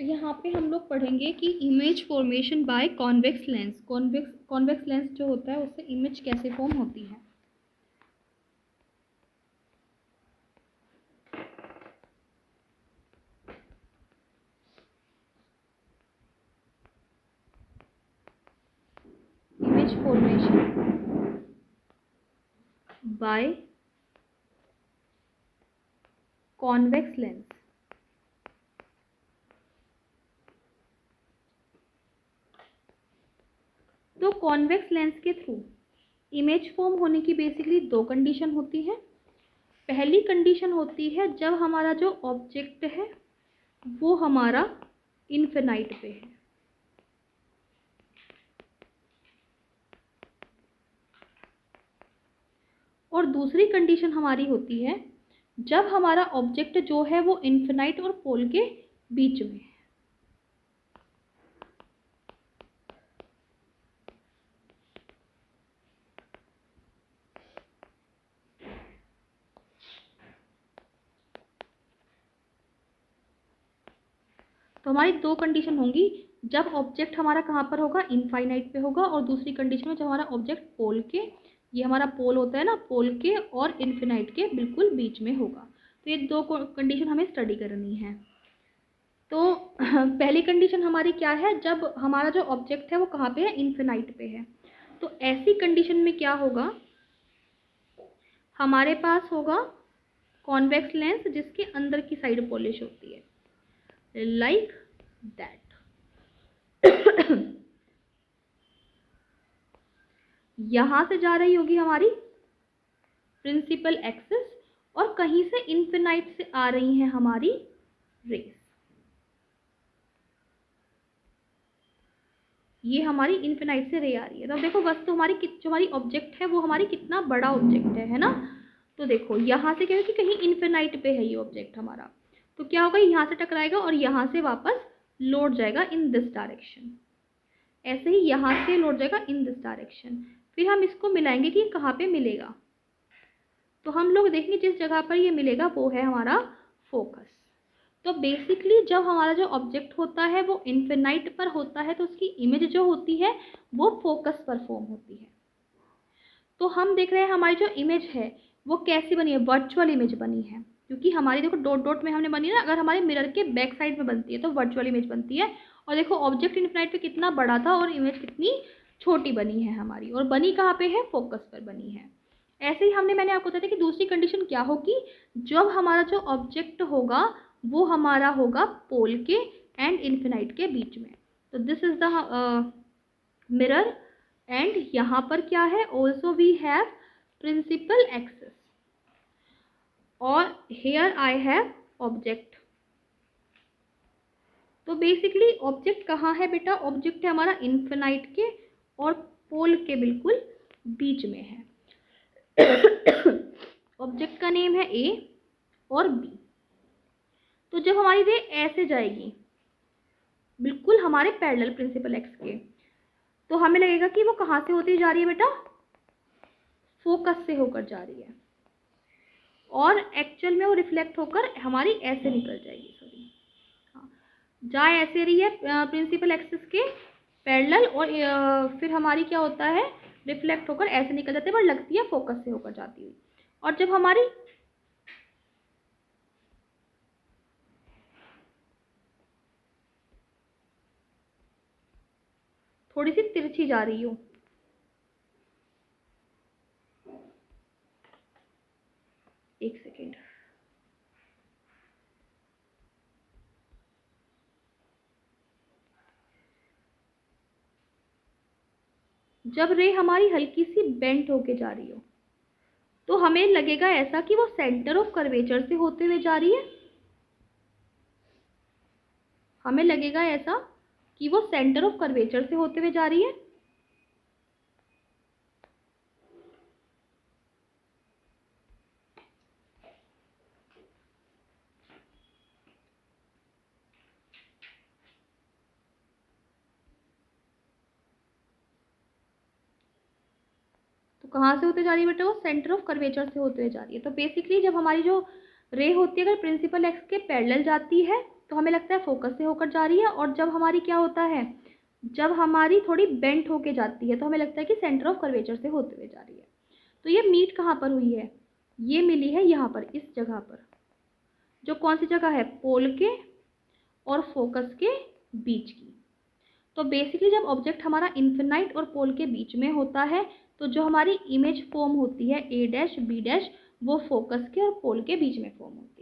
तो यहाँ पे हम लोग पढ़ेंगे कि image formation by convex lens. Convex lens जो होता है उससे इमेज कैसे फॉर्म होती है। Image formation by convex lens. तो कॉन्वेक्स लेंस के थ्रू इमेज फॉर्म होने की बेसिकली दो कंडीशन होती है। पहली कंडीशन होती है जब हमारा जो ऑब्जेक्ट है वो हमारा इन्फिनाइट पे है, और दूसरी कंडीशन हमारी होती है जब हमारा ऑब्जेक्ट जो है वो इन्फिनाइट और पोल के बीच में है। तो हमारी दो कंडीशन होंगी, जब ऑब्जेक्ट हमारा कहाँ पर होगा, इनफाइनाइट पे होगा, और दूसरी कंडीशन में जब हमारा ऑब्जेक्ट पोल के, ये हमारा पोल होता है ना, पोल के और इनफिनाइट के बिल्कुल बीच में होगा। तो ये दो कंडीशन हमें स्टडी करनी है। तो पहली कंडीशन हमारी क्या है, जब हमारा जो ऑब्जेक्ट है वो कहाँ पे है, इनफिनाइट पे है। तो ऐसी कंडीशन में क्या होगा, हमारे पास होगा कॉन्वेक्स लेंस जिसके अंदर की साइड पॉलिश होती है, लाइक दैट। यहां से जा रही होगी हमारी प्रिंसिपल एक्सिस, और कहीं से इनफिनाइट से आ रही हैं हमारी रेस। ये हमारी इनफिनाइट से रे आ रही है। तो देखो वस्तु हमारी जो हमारी ऑब्जेक्ट है वो हमारी कितना बड़ा ऑब्जेक्ट है ना। तो देखो यहाँ से क्या है कि कहीं इनफिनाइट पे है ये ऑब्जेक्ट हमारा, तो क्या होगा, यहाँ से टकराएगा और यहाँ से वापस लौट जाएगा इन दिस डायरेक्शन। ऐसे ही यहाँ से लौट जाएगा इन दिस डायरेक्शन। फिर हम इसको मिलाएंगे कि कहाँ पे मिलेगा। तो हम लोग देखेंगे जिस जगह पर ये मिलेगा वो है हमारा फोकस। तो बेसिकली जब हमारा जो ऑब्जेक्ट होता है वो इनफिनाइट पर होता है तो उसकी इमेज जो होती है वो फोकस पर फॉर्म होती है। तो हम देख रहे हैं हमारी जो इमेज है वो कैसी बनी है, वर्चुअल इमेज बनी है, क्योंकि हमारी देखो डॉट डॉट में हमने बनी है ना। अगर हमारे मिरर के बैक साइड में बनती है तो वर्चुअल इमेज बनती है। और देखो ऑब्जेक्ट इनफिनाइट पे कितना बड़ा था और इमेज कितनी छोटी बनी है हमारी, और बनी कहाँ पे है, फोकस पर बनी है। ऐसे ही मैंने आपको बताया कि दूसरी कंडीशन क्या होगी, जब हमारा जो ऑब्जेक्ट होगा वो हमारा होगा पोल के एंड इनफिनाइट के बीच में। तो this is the mirror, and यहाँ पर क्या है, also we have principal axis, और हेयर आई हैव ऑब्जेक्ट। तो बेसिकली ऑब्जेक्ट कहाँ है बेटा, ऑब्जेक्ट है हमारा इनफिनाइट के और पोल के बिल्कुल बीच में है। ऑब्जेक्ट का नेम है ए और बी। तो जब हमारी रे ऐसे जाएगी बिल्कुल हमारे पैरेलल प्रिंसिपल एक्स के, तो हमें लगेगा कि वो कहाँ से होती जा रही है बेटा, फोकस से होकर जा रही है, और एक्चुअल में वो रिफ्लेक्ट होकर हमारी ऐसे निकल जाएगी। सॉरी, हाँ, जा ऐसे रही है प्रिंसिपल एक्सिस के पैरेलल, और फिर हमारी क्या होता है, रिफ्लेक्ट होकर ऐसे निकल जाती है, पर लगती है फोकस से होकर जाती हुई। और जब हमारी थोड़ी सी तिरछी जा रही हो, एक सेकेंड, जब रे हमारी हल्की सी बेंट होके जा रही हो तो हमें लगेगा ऐसा कि वो सेंटर ऑफ कर्वेचर से होते हुए जा रही है। हमें लगेगा ऐसा कि वो सेंटर ऑफ कर्वेचर से होते हुए जा रही है। तो कहाँ से होते जा रही है बेटा, वो सेंटर ऑफ कर्वेचर से होते हुए जा रही है। तो बेसिकली जब हमारी जो रे होती है अगर प्रिंसिपल एक्स के पैरेलल जाती है तो हमें लगता है फोकस से होकर जा रही है, और जब हमारी क्या होता है, जब हमारी थोड़ी बेंट होके जाती है तो हमें लगता है कि सेंटर ऑफ कर्वेचर से होते हुए जा रही है। तो ये मीट कहाँ पर हुई है, ये मिली है यहाँ पर, इस जगह पर, जो कौन सी जगह है, पोल के और फोकस के बीच की। तो बेसिकली जब ऑब्जेक्ट हमारा इन्फिनाइट और पोल के बीच में होता है तो जो हमारी इमेज फॉर्म होती है ए डैश बी डैश, वो फोकस के और पोल के बीच में फॉर्म होती है।